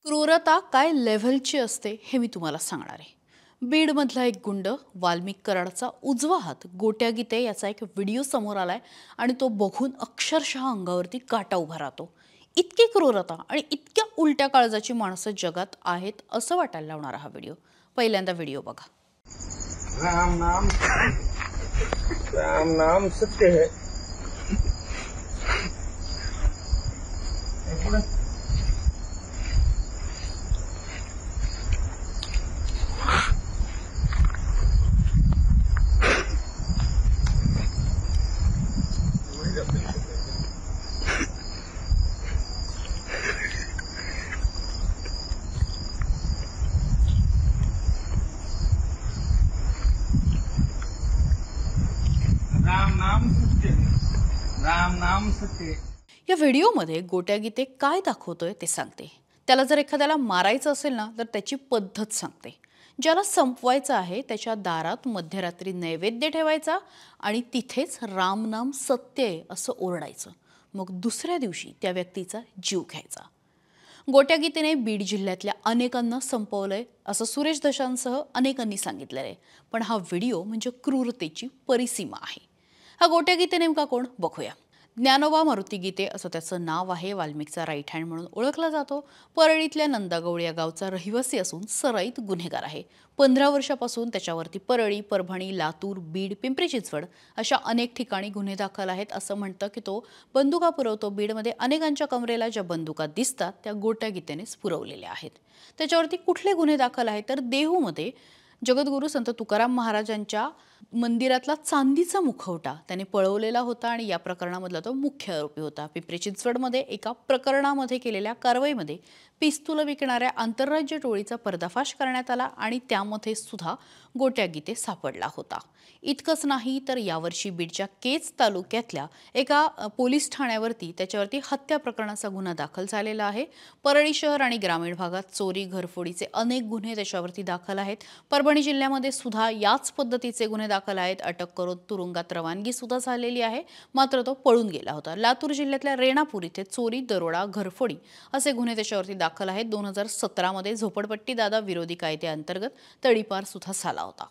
क्रूरता काय लेव्हलची असते हे मी तुम्हाला सांगणार आहे। बीडमधला एक गुंड वाल्मिक कराडचा उजवा हात गोट्या गीते याचा एक व्हिडिओ समोर आलाय आणि तो बघून अक्षरशः अंगावरती काटा उभा राहतो। इतकी क्रूरता आणि इतक्या उलट्या काळजाची माणसं जगात आहेत असं वाटायला लावणारा हा व्हिडिओ। पहिल्यांदा व्हिडिओ बघा। राम नाम सत्य है। राम नाम सत्य है। राम नाम सत्य है। या व्हिडिओमध्ये गोट्या गीते काय दाखवतोय ते सांगते। त्याला जर एखाद्याला मारायचं असेल ना तर त्याची पद्धत सांगते। ज्याला संपवायचं आहे त्याच्या दारात मध्यरात्री नैवेद्य ठेवायचा आणि तिथेच राम नाम सत्य आहे असं ओरडायचं। मग दुसऱ्या दिवशी त्या व्यक्तीचा जीव घ्यायचा। गोट्या गीतेने बीड जिल्ह्यातल्या अनेकांना संपवलंय असं सुरेश दशांसह अनेकांनी सांगितलेलं आहे। पण हा व्हिडिओ म्हणजे क्रूरतेची परिसीमा आहे। हा गोट्या गीते नेमका कोण बघूया। ज्ञानोबा मारुती गीते असं त्याचं नाव आहे। वाल्मिकचा राईट हँड म्हणून ओळखला जातो। परळीतल्या नंदागौळ या गावचा रहिवासी असून सराईत गुन्हेगार आहे। 15 वर्षापासून त्याच्यावरती परळी, परभणी, लातूर, बीड, पिंपरी चिंचवड अशा अनेक ठिकाणी गुन्हे दाखल आहेत। असं म्हणतं की तो बंदुका पुरवतो। बीडमध्ये अनेकांच्या कमरेला ज्या बंदुका दिसतात त्या गोट्या गीतेनेच पुरवलेल्या आहेत। त्याच्यावरती कुठले गुन्हे दाखल आहेत तर देहूमध्ये जगद्गुरू संत तुकाराम महाराजांच्या मंदिरातला चांदीचा मुखवटा त्याने पळवलेला होता आणि या प्रकरणामधला तो मुख्य आरोपी होता। पिंपरी चिंचवडमध्ये एका प्रकरणामध्ये केलेल्या कारवाईमध्ये पिस्तूल विकणाऱ्या आंतरराज्य टोळीचा पर्दाफाश करण्यात आला आणि त्यामध्ये सुद्धा गोट्या गीते सापडला होता। इतकंच नाही तर यावर्षी बीडच्या केज तालुक्यातल्या एका पोलीस ठाण्यावरती त्याच्यावरती हत्या प्रकरणाचा गुन्हा दाखल झालेला आहे। परळी शहर आणि ग्रामीण भागात चोरी, घरफोडीचे अनेक गुन्हे त्याच्यावरती दाखल आहेत। परभणी जिल्ह्यामध्ये सुद्धा याच पद्धतीचे गुन्हे दाखल आहेत। अटक करून तुरुंगात रवानगी सुद्धा झालेली आहे, मात्र तो पळून गेला होता। लातूर जिल्ह्यातल्या रेणापूर इथे चोरी, दरोडा, घरफोडी असे गुन्हे त्याच्यावरती दाखल आहेत। 2017 मध्ये झोपडपट्टी दादा विरोधी कायद्याअंतर्गत तडीपार सुद्धा झाला होता।